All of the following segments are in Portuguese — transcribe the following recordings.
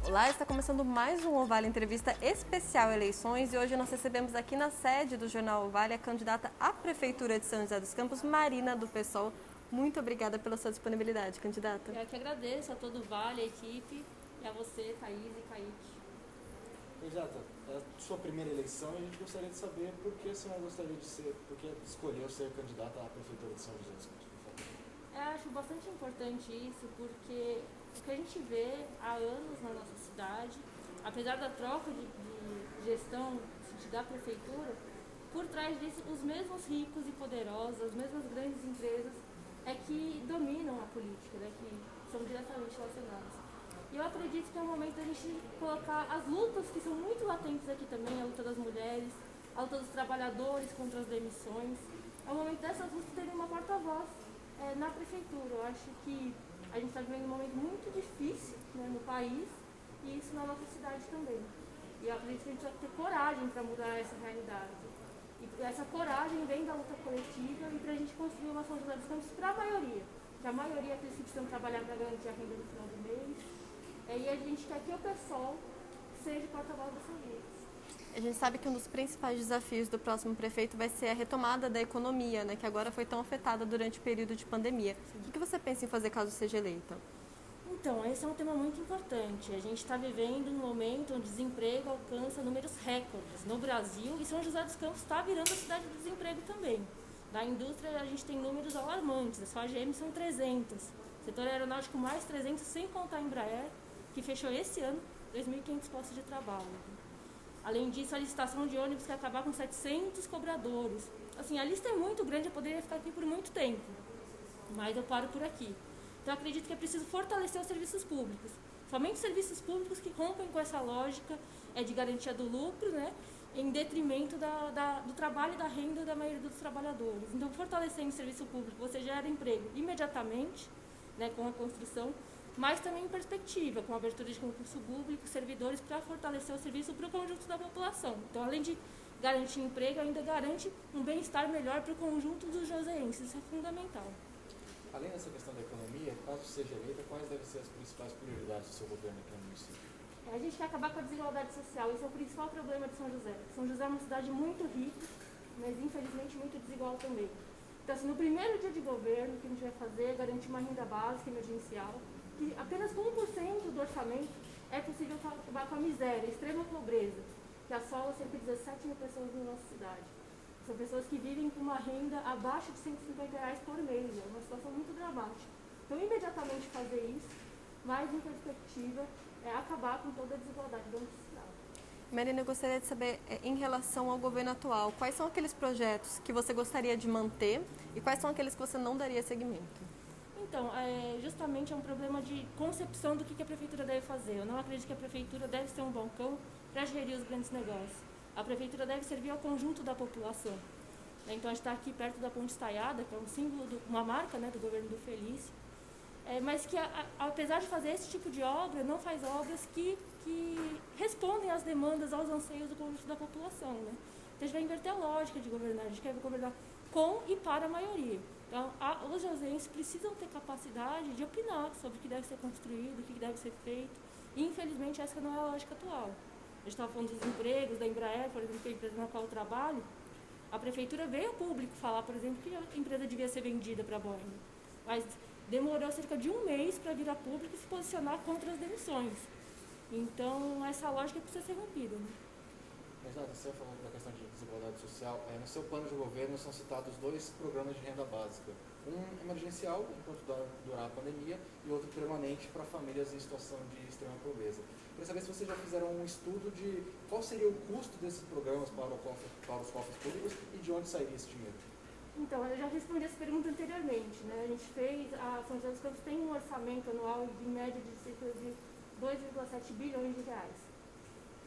Olá, está começando mais um Ovale Entrevista especial eleições e hoje nós recebemos aqui na sede do Jornal Ovale a candidata à Prefeitura de São José dos Campos, Marina do PSOL. Muito obrigada pela sua disponibilidade, candidata. Eu que agradeço a todo o Vale, a equipe, e a você, Thaís e Kaique. Candidata, é a sua primeira eleição e a gente gostaria de saber por que a senhora gostaria de ser, por que escolheu ser candidata à Prefeitura de São José dos Campos, por favor. Eu acho bastante importante isso, porque o que a gente vê há anos na nossa cidade, apesar da troca de gestão da prefeitura, por trás disso, os mesmos ricos e poderosos, as mesmas grandes empresas é que dominam a política, né, que são diretamente relacionadas. E eu acredito que é o momento da gente colocar as lutas que são muito latentes aqui também, a luta das mulheres, a luta dos trabalhadores contra as demissões. É o momento dessas lutas terem uma porta-voz na prefeitura. Eu acho que a gente está vivendo um momento muito difícil, né, no país, e isso na nossa cidade também. E eu acredito que a gente precisa ter coragem para mudar essa realidade. E essa coragem vem da luta coletiva e para a gente construir uma São José dos Campos para a maioria. Que a maioria é que precisam trabalhar para garantir a renda no final do mês. E a gente quer que o PSOL seja porta-voz dessas lutas. A gente sabe que um dos principais desafios do próximo prefeito vai ser a retomada da economia, né, que agora foi tão afetada durante o período de pandemia. O que você pensa em fazer caso seja eleita? Então, esse é um tema muito importante. A gente está vivendo um momento onde o desemprego alcança números recordes no Brasil e São José dos Campos está virando a cidade do desemprego também. Da indústria, a gente tem números alarmantes. Só a GM são 300. Setor aeronáutico mais 300, sem contar a Embraer, que fechou esse ano 2.500 postos de trabalho. Além disso, a licitação de ônibus quer acabar com 700 cobradores. Assim, a lista é muito grande, eu poderia ficar aqui por muito tempo, mas eu paro por aqui. Então, eu acredito que é preciso fortalecer os serviços públicos. Somente os serviços públicos que rompem com essa lógica de garantia do lucro, né, em detrimento do trabalho e da renda da maioria dos trabalhadores. Então, fortalecendo o serviço público, você gera emprego imediatamente, né, com a construção, mas também em perspectiva, com a abertura de concurso público, servidores para fortalecer o serviço para o conjunto da população. Então, além de garantir emprego, ainda garante um bem-estar melhor para o conjunto dos joseenses. Isso é fundamental. Além dessa questão da economia, caso seja eleita, quais devem ser as principais prioridades do seu governo aqui no município? A gente quer acabar com a desigualdade social. Esse é o principal problema de São José. São José é uma cidade muito rica, mas infelizmente muito desigual também. Então, assim, no primeiro dia de governo, o que a gente vai fazer é garantir uma renda básica emergencial, que apenas com 1% do orçamento é possível acabar com a miséria, a extrema pobreza, que assola cerca de 17 mil pessoas na nossa cidade. São pessoas que vivem com uma renda abaixo de R$150 por mês, é uma situação muito dramática. Então, imediatamente fazer isso, mas em perspectiva, é acabar com toda a desigualdade da nossa cidade. Marina, eu gostaria de saber, em relação ao governo atual, quais são aqueles projetos que você gostaria de manter e quais são aqueles que você não daria seguimento? Então, justamente é um problema de concepção do que a prefeitura deve fazer. Eu não acredito que a prefeitura deve ser um balcão para gerir os grandes negócios. A prefeitura deve servir ao conjunto da população. Então, a gente está aqui perto da Ponte Estaiada, que é um símbolo, uma marca, né, do governo do Felício, mas que, apesar de fazer esse tipo de obra, não faz obras que respondem às demandas, aos anseios do conjunto da população. Né? Então, a gente vai inverter a lógica de governar. A gente quer governar com e para a maioria. Então, os joseenses precisam ter capacidade de opinar sobre o que deve ser construído, o que deve ser feito. E, infelizmente, essa não é a lógica atual. A gente estava falando dos empregos, da Embraer, por exemplo, que é a empresa na qual eu trabalho. A prefeitura veio ao público falar, por exemplo, que a empresa devia ser vendida para a Boeing. Mas demorou cerca de um mês para vir a público e se posicionar contra as demissões. Então, essa lógica precisa ser rompida. Né? Candidata, você falou da questão de desigualdade social. No seu plano de governo são citados 2 programas de renda básica. Um emergencial, enquanto durar a pandemia, e outro permanente para famílias em situação de extrema pobreza. Queria saber se vocês já fizeram um estudo de qual seria o custo desses programas para os cofres públicos e de onde sairia esse dinheiro. Então, eu já respondi essa pergunta anteriormente. Né? A gente fez, a São José dos Campos tem um orçamento anual de média de cerca de 2,7 bilhões de reais.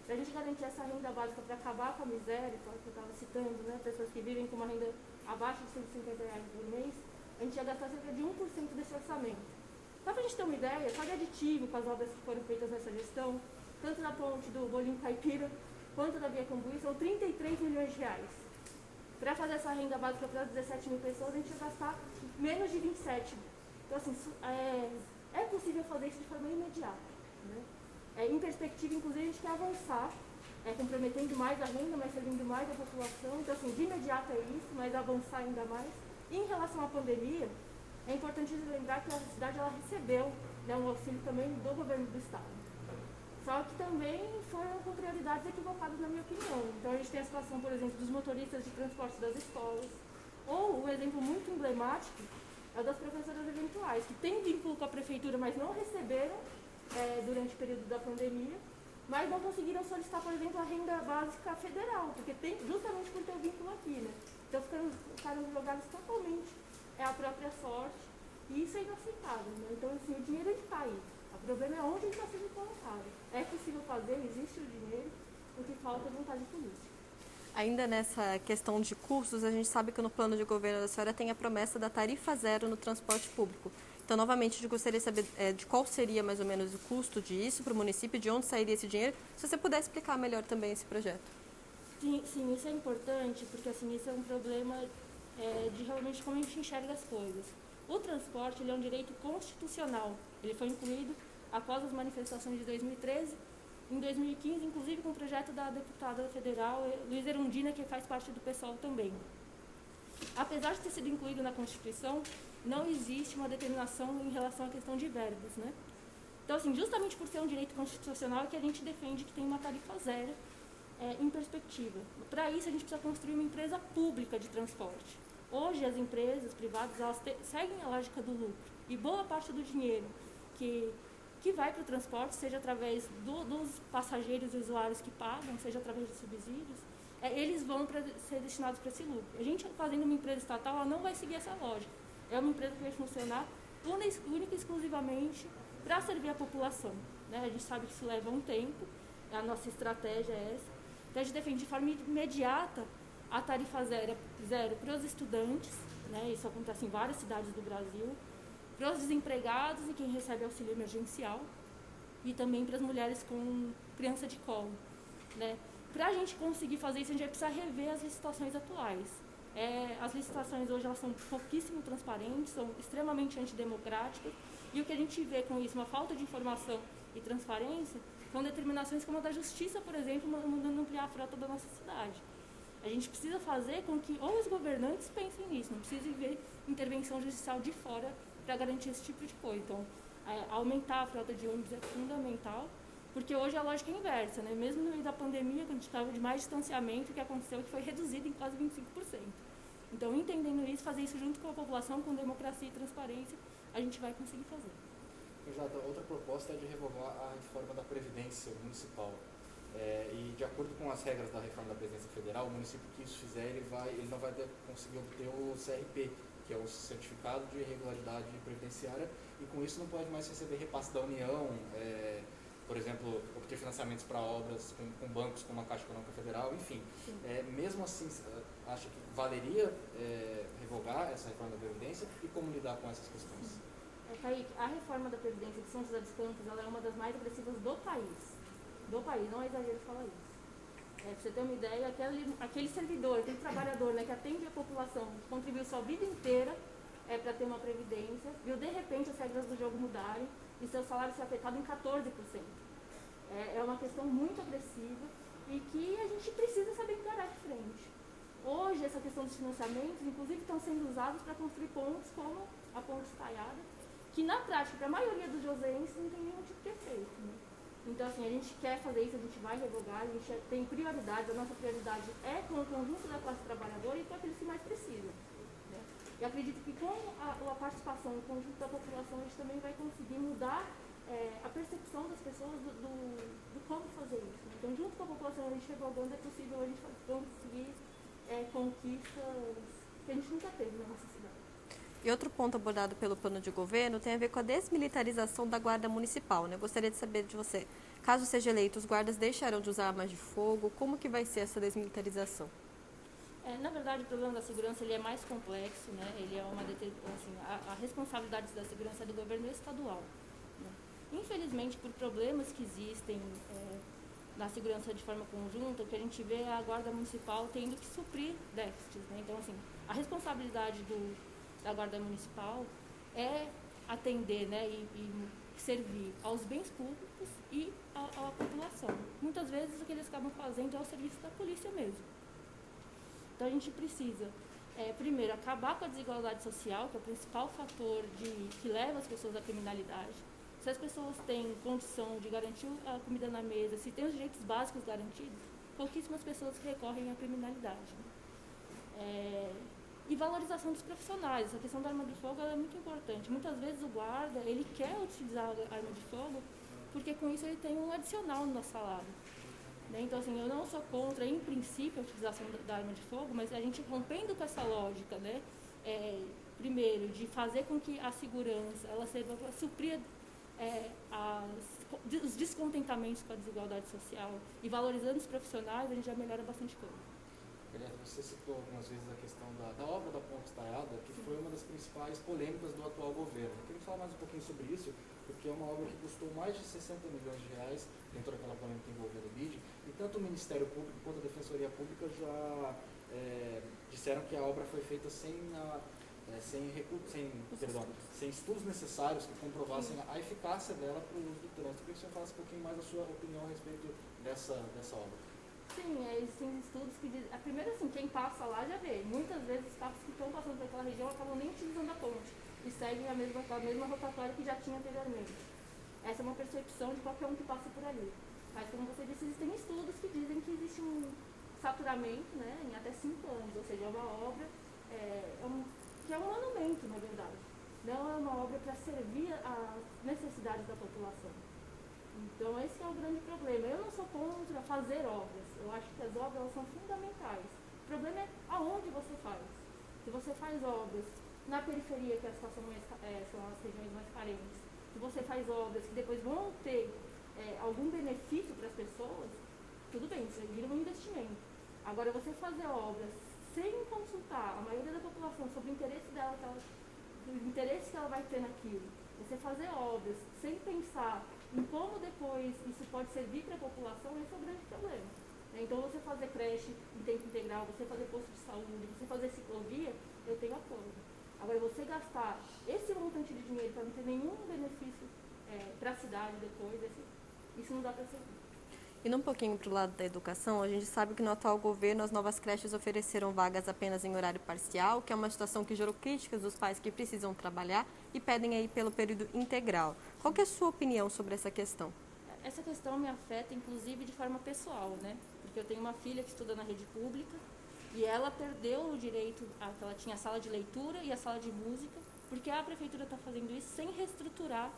Para a gente garantir essa renda básica para acabar com a miséria, que eu estava citando, né? Pessoas que vivem com uma renda abaixo de R$150 por mês, a gente ia gastar cerca de 1% desse orçamento. Só para a gente ter uma ideia, só de aditivo com as obras que foram feitas nessa gestão, tanto na ponte do Bolinho Caipira, quanto da Via Cambuí, são 33 milhões de reais. Para fazer essa renda básica para 17 mil pessoas, a gente ia gastar menos de 27. Então, assim, é possível fazer isso de forma imediata. Né? Em perspectiva, inclusive, a gente quer avançar, comprometendo mais a renda, mas servindo mais a população. Então, assim, de imediato é isso, mas avançar ainda mais. E em relação à pandemia, é importante lembrar que a cidade ela recebeu, né, um auxílio também do governo do estado. Só que também foram com prioridades equivocadas, na minha opinião. Então, a gente tem a situação, por exemplo, dos motoristas de transporte das escolas, ou um exemplo muito emblemático é o das professoras eventuais, que têm vínculo com a prefeitura, mas não receberam durante o período da pandemia, mas não conseguiram solicitar, por exemplo, a renda básica federal, porque tem justamente por ter o vínculo aqui, né? Então ficaram jogados totalmente à própria sorte, e isso é inaceitável, né? Então, assim, o dinheiro está aí. O problema é onde ele está sendo colocado. É possível fazer, existe o dinheiro, o que falta é vontade política. Ainda nessa questão de custos, a gente sabe que no plano de governo da senhora tem a promessa da tarifa zero no transporte público. Então, novamente, eu gostaria de saber de qual seria mais ou menos o custo disso para o município, de onde sairia esse dinheiro, se você puder explicar melhor também esse projeto. Sim, isso é importante, porque assim, isso é um problema de realmente como a gente enxerga as coisas. O transporte ele é um direito constitucional, ele foi incluído após as manifestações de 2013, em 2015, inclusive com o projeto da deputada federal Luísa Erundina, que faz parte do PSOL também. Apesar de ter sido incluído na Constituição, não existe uma determinação em relação à questão de verbas, né? Então, assim, justamente por ser um direito constitucional é que a gente defende que tem uma tarifa zero em perspectiva. Para isso, a gente precisa construir uma empresa pública de transporte. Hoje, as empresas privadas, elas seguem a lógica do lucro. E boa parte do dinheiro que vai para o transporte, seja através dos passageiros e usuários que pagam, seja através de subsídios, eles vão ser destinados para esse lucro. A gente, fazendo uma empresa estatal, ela não vai seguir essa lógica. É uma empresa que vai funcionar única e exclusivamente para servir a população, né? A gente sabe que isso leva um tempo, a nossa estratégia é essa. Então, a gente defende de forma imediata a tarifa zero para os estudantes, né? Isso acontece em várias cidades do Brasil, para os desempregados e quem recebe auxílio emergencial, e também para as mulheres com criança de colo, né? Para a gente conseguir fazer isso, a gente vai precisar rever as licitações atuais. As licitações hoje elas são pouquíssimo transparentes, são extremamente antidemocráticas, e o que a gente vê com isso, uma falta de informação e transparência, são determinações como a da Justiça, por exemplo, mandando ampliar a frota da nossa cidade. A gente precisa fazer com que ou os governantes pensem nisso, não precisa ver intervenção judicial de fora para garantir esse tipo de coisa. Então, aumentar a frota de ônibus é fundamental, porque hoje a lógica é inversa, né? Mesmo no meio da pandemia, quando a gente estava de mais distanciamento, o que aconteceu é que foi reduzido em quase 25%. Então, entendendo isso, fazer isso junto com a população, com democracia e transparência, a gente vai conseguir fazer. Exato. Outra proposta é de revogar a reforma da Previdência Municipal. E de acordo com as regras da reforma da Previdência Federal, o município que isso fizer, ele não vai conseguir obter o CRP, que é o Certificado de Regularidade Previdenciária, e com isso não pode mais receber repasse da União, por exemplo, obter financiamentos para obras com bancos como a Caixa Econômica Federal, enfim. Mesmo assim, acha que valeria revogar essa reforma da Previdência e como lidar com essas questões? Kaique, a reforma da Previdência de São José dos Campos ela é uma das mais agressivas do país. Não é exagero falar isso. Para você ter uma ideia, aquele servidor, aquele trabalhador, né, que atende a população, que contribuiu sua vida inteira para ter uma previdência, viu de repente as regras do jogo mudarem e seu salário ser afetado em 14%. É uma questão muito agressiva e que a gente precisa saber encarar de frente. Hoje, essa questão dos financiamentos, inclusive, estão sendo usados para construir pontes como a Ponte Estaiada, que na prática, para a maioria dos joseenses, não tem nenhum tipo de efeito, né? Então, assim, a gente quer fazer isso, a gente vai revogar, a gente tem prioridades, a nossa prioridade é com o conjunto da classe trabalhadora e com aqueles que mais precisam, né? Eu acredito que com a participação do conjunto da população, a gente também vai conseguir mudar a percepção das pessoas do como fazer isso, né? Então, junto com a população, a gente revogando, é possível a gente conseguir conquistas que a gente nunca teve na nossa cidade. E outro ponto abordado pelo plano de governo tem a ver com a desmilitarização da Guarda Municipal, né? Eu gostaria de saber de você, caso seja eleito, os guardas deixarão de usar armas de fogo? Como que vai ser essa desmilitarização? Na verdade, o problema da segurança ele é mais complexo, né? Ele é a responsabilidade da segurança é do governo estadual, né? Infelizmente, por problemas que existem na segurança de forma conjunta, o que a gente vê é a Guarda Municipal tendo que suprir déficits, né? Então, assim, a responsabilidade da Guarda Municipal é atender, né, e servir aos bens públicos e à população. Muitas vezes o que eles acabam fazendo é o serviço da polícia mesmo. Então a gente precisa, primeiro, acabar com a desigualdade social, que é o principal fator que leva as pessoas à criminalidade. Se as pessoas têm condição de garantir a comida na mesa, se têm os direitos básicos garantidos, pouquíssimas pessoas recorrem à criminalidade. E valorização dos profissionais. A questão da arma de fogo é muito importante. Muitas vezes o guarda, ele quer utilizar a arma de fogo porque com isso ele tem um adicional no nosso salário. Né? Então, assim, eu não sou contra, em princípio, a utilização da arma de fogo, mas a gente rompendo com essa lógica, né? Primeiro, de fazer com que a segurança ela serva para suprir os descontentamentos com a desigualdade social e valorizando os profissionais, a gente já melhora bastante coisa. Você citou algumas vezes a questão da obra da Ponte Estaiada, que foi uma das principais polêmicas do atual governo. Eu queria falar mais um pouquinho sobre isso, porque é uma obra que custou mais de 60 milhões de reais, dentro daquela polêmica envolvendo o BID, e tanto o Ministério Público quanto a Defensoria Pública já disseram que a obra foi feita sem estudos necessários que comprovassem a eficácia dela para o uso do trânsito. Eu queria que você falasse um pouquinho mais da sua opinião a respeito dessa obra. Sim, existem estudos que dizem... Primeiro, assim, quem passa lá já vê. Muitas vezes os carros que estão passando por aquela região acabam nem utilizando a ponte e seguem a mesma rotatória que já tinha anteriormente. Essa é uma percepção de qualquer um que passa por ali. Mas, como você disse, existem estudos que dizem que existe um saturamento, né, em até 5 anos. Ou seja, é uma obra que é um monumento, na verdade. Não é uma obra para servir às necessidades da população. Então, esse é o grande problema. Eu não sou contra fazer obras. Eu acho que as obras elas são fundamentais. O problema é aonde você faz. Se você faz obras na periferia, que são as regiões mais carentes, se você faz obras que depois vão ter algum benefício para as pessoas, tudo bem, isso vira um investimento. Agora, você fazer obras sem consultar a maioria da população sobre o interesse dela, o interesse que ela vai ter naquilo, você fazer obras sem pensar em como depois isso pode servir para a população, esse é o grande problema. Então, você fazer creche em tempo integral, você fazer posto de saúde, você fazer ciclovia, eu tenho apoio. Agora, você gastar esse montante de dinheiro para não ter nenhum benefício para a cidade depois, isso não dá para servir. Indo um pouquinho para o lado da educação, a gente sabe que no atual governo as novas creches ofereceram vagas apenas em horário parcial, que é uma situação que gerou críticas dos pais que precisam trabalhar e pedem aí pelo período integral. Qual que é a sua opinião sobre essa questão? Essa questão me afeta, inclusive, de forma pessoal, né? Porque eu tenho uma filha que estuda na rede pública e ela perdeu o direito, ela tinha a sala de leitura e a sala de música, porque a prefeitura está fazendo isso sem reestruturar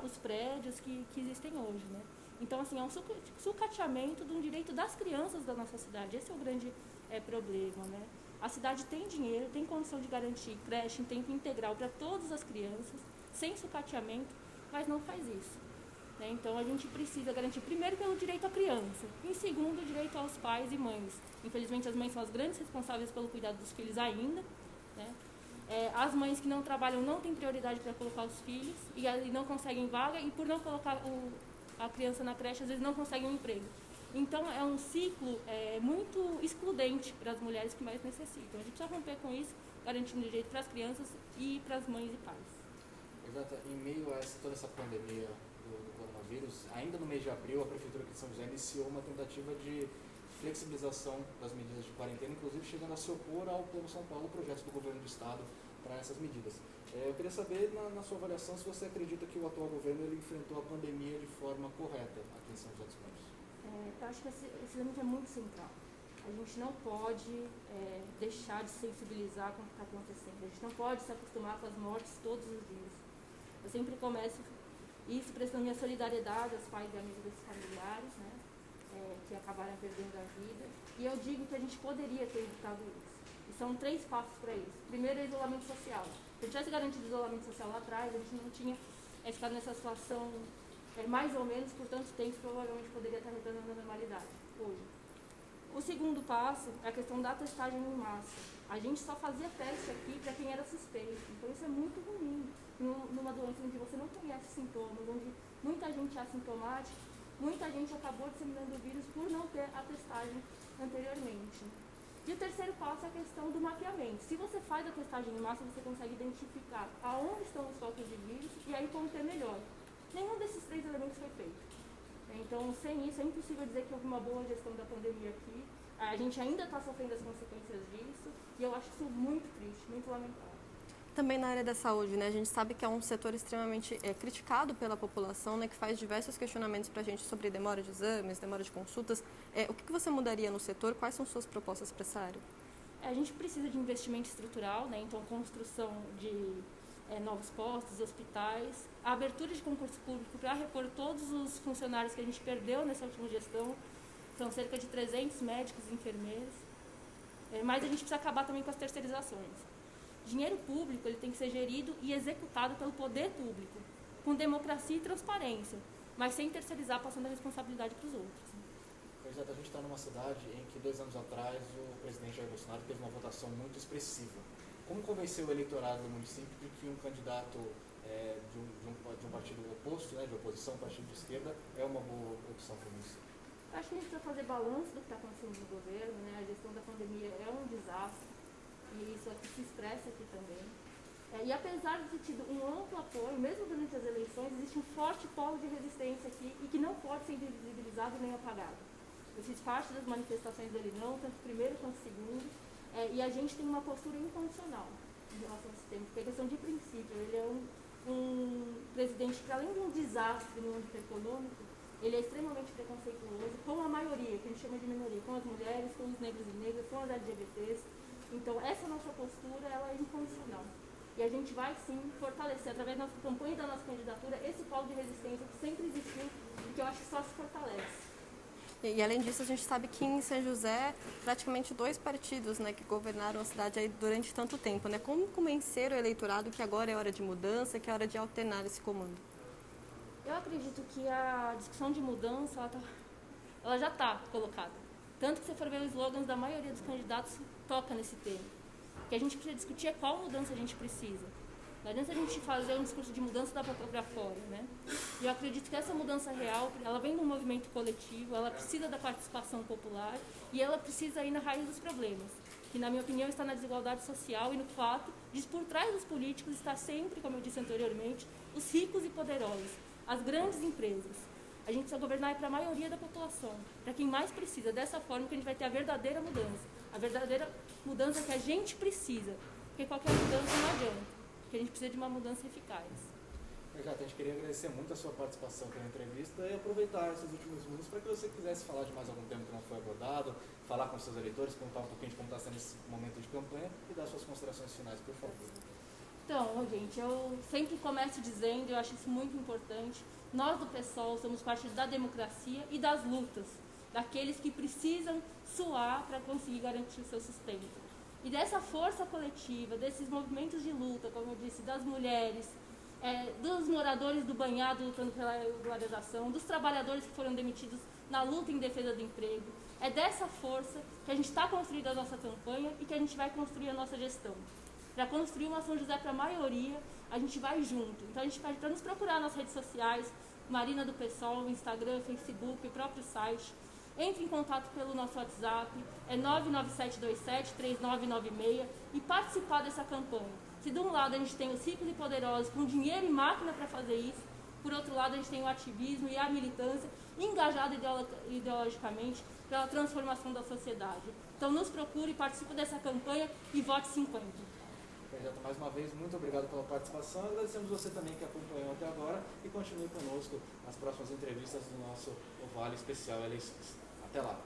os prédios que existem hoje, né? Então, assim, é um sucateamento de um direito das crianças da nossa cidade. Esse é o grande problema, né? A cidade tem dinheiro, tem condição de garantir creche em tempo integral para todas as crianças, sem sucateamento, mas não faz isso. Né? Então, a gente precisa garantir, primeiro, pelo direito à criança, e, segundo, o direito aos pais e mães. Infelizmente, as mães são as grandes responsáveis pelo cuidado dos filhos ainda, né? As mães que não trabalham não têm prioridade para colocar os filhos e não conseguem vaga, e por não colocar a criança na creche, às vezes não conseguem um emprego. Então, é um ciclo muito excludente para as mulheres que mais necessitam. A gente precisa romper com isso, garantindo direito para as crianças e para as mães e pais. Exato. Em meio a toda essa pandemia do coronavírus, ainda no mês de abril, a Prefeitura aqui de São José iniciou uma tentativa de flexibilização das medidas de quarentena, inclusive chegando a se opor ao Plano São Paulo, projetos do governo do estado para essas medidas. Eu queria saber, na sua avaliação, se você acredita que o atual governo ele enfrentou a pandemia de forma correta aqui em São José dos Campos. Eu acho que esse elemento é muito central. A gente não pode deixar de sensibilizar com o que está acontecendo. A gente não pode se acostumar com as mortes todos os dias. Eu sempre começo isso prestando minha solidariedade aos pais e amigos desses familiares, né, que acabaram perdendo a vida. E eu digo que a gente poderia ter evitado isso. E são 3 passos para isso. Primeiro é isolamento social. Se a gente tivesse garantido o isolamento social lá atrás, a gente não tinha ficado nessa situação mais ou menos por tanto tempo, provavelmente poderia estar retornando à normalidade hoje. O segundo passo é a questão da testagem em massa. A gente só fazia teste aqui para quem era suspeito. Então isso é muito ruim. Numa doença onde você não conhece sintomas, onde muita gente é assintomática, muita gente acabou disseminando o vírus por não ter a testagem anteriormente. E o terceiro passo é a questão do mapeamento. Se você faz a testagem em massa, você consegue identificar aonde estão os focos de vírus e avaliar e conter melhor. Nenhum desses 3 elementos foi feito. Então, sem isso, é impossível dizer que houve uma boa gestão da pandemia aqui. A gente ainda está sofrendo as consequências disso e eu acho isso muito triste, muito lamentável. Também na área da saúde, né? A gente sabe que é um setor extremamente criticado pela população, né? Que faz diversos questionamentos para a gente sobre demora de exames, demora de consultas. O que você mudaria no setor? Quais são suas propostas para essa área? A gente precisa de investimento estrutural, né? Então construção de novos postos, hospitais, a abertura de concurso público para repor todos os funcionários que a gente perdeu nessa última gestão, são cerca de 300 médicos e enfermeiros, mas a gente precisa acabar também com as terceirizações. Dinheiro público ele tem que ser gerido e executado pelo poder público, com democracia e transparência, mas sem terceirizar, passando a responsabilidade para os outros. Pois é, a gente está numa cidade em que 2 anos atrás o presidente Jair Bolsonaro teve uma votação muito expressiva. Como convencer o eleitorado do município de que um candidato de um partido oposto, né, de oposição, partido de esquerda, é uma boa opção para o município? Acho que a gente precisa fazer balanço do que está acontecendo no governo, né? A gestão da pandemia é um desastre e isso aqui se expressa aqui também. E apesar de ter tido um amplo apoio, mesmo durante as eleições, existe um forte polo de resistência aqui e que não pode ser invisibilizado nem apagado. Eu fiz parte das manifestações dele não, tanto primeiro quanto segundo, e a gente tem uma postura incondicional em relação a esse tema, porque é questão de princípio. Ele é um presidente que, além de um desastre no âmbito econômico, ele é extremamente preconceituoso com a maioria, que a gente chama de minoria, com as mulheres, com os negros e negras, com as LGBTs. Então, essa nossa postura, ela é incondicional. E a gente vai, sim, fortalecer, através da nossa campanha e da nossa candidatura, esse polo de resistência que sempre existiu e que eu acho que só se fortalece. E além disso, a gente sabe que em São José, praticamente 2 partidos, né, que governaram a cidade aí durante tanto tempo, né? Como convencer o eleitorado que agora é hora de mudança, que é hora de alternar esse comando? Eu acredito que a discussão de mudança, ela já está colocada. Tanto que, se for ver os slogans da maioria dos candidatos, toca nesse tema. O que a gente precisa discutir é qual mudança a gente precisa. Não adianta a gente fazer um discurso de mudança da boca para fora, né? E eu acredito que essa mudança real, ela vem de um movimento coletivo, ela precisa da participação popular e ela precisa ir na raiz dos problemas, que, na minha opinião, está na desigualdade social e no fato de, por trás dos políticos, estar sempre, como eu disse anteriormente, os ricos e poderosos, as grandes empresas. A gente precisa governar para a maioria da população, para quem mais precisa. Dessa forma que a gente vai ter a verdadeira mudança que a gente precisa, porque qualquer mudança não adianta, porque a gente precisa de uma mudança eficaz. Jata, a gente queria agradecer muito a sua participação aqui na entrevista e aproveitar esses últimos minutos para que você quisesse falar de mais algum tema que não foi abordado, falar com seus eleitores, contar um pouquinho de como está sendo esse momento de campanha e dar suas considerações finais, por favor. Então, gente, eu sempre começo dizendo, eu acho isso muito importante, nós do PSOL somos parte da democracia e das lutas, daqueles que precisam suar para conseguir garantir o seu sustento. E dessa força coletiva, desses movimentos de luta, como eu disse, das mulheres, dos moradores do Banhado lutando pela regularização, dos trabalhadores que foram demitidos na luta em defesa do emprego, é dessa força que a gente está construindo a nossa campanha e que a gente vai construir a nossa gestão. Para construir uma São José para a maioria, a gente vai junto. Então a gente pede para nos procurar nas redes sociais, Marina do PSOL, Instagram, Facebook, o próprio site. Entre em contato pelo nosso WhatsApp, é 997273996 e participar dessa campanha. Se de um lado a gente tem os ricos e poderosos com dinheiro e máquina para fazer isso, por outro lado a gente tem o ativismo e a militância engajada ideologicamente pela transformação da sociedade. Então nos procure, participe dessa campanha e vote 50. Jata, mais uma vez, muito obrigado pela participação. Agradecemos você também que acompanhou até agora e continue conosco nas próximas entrevistas do nosso Vale Especial Eleições. Até lá!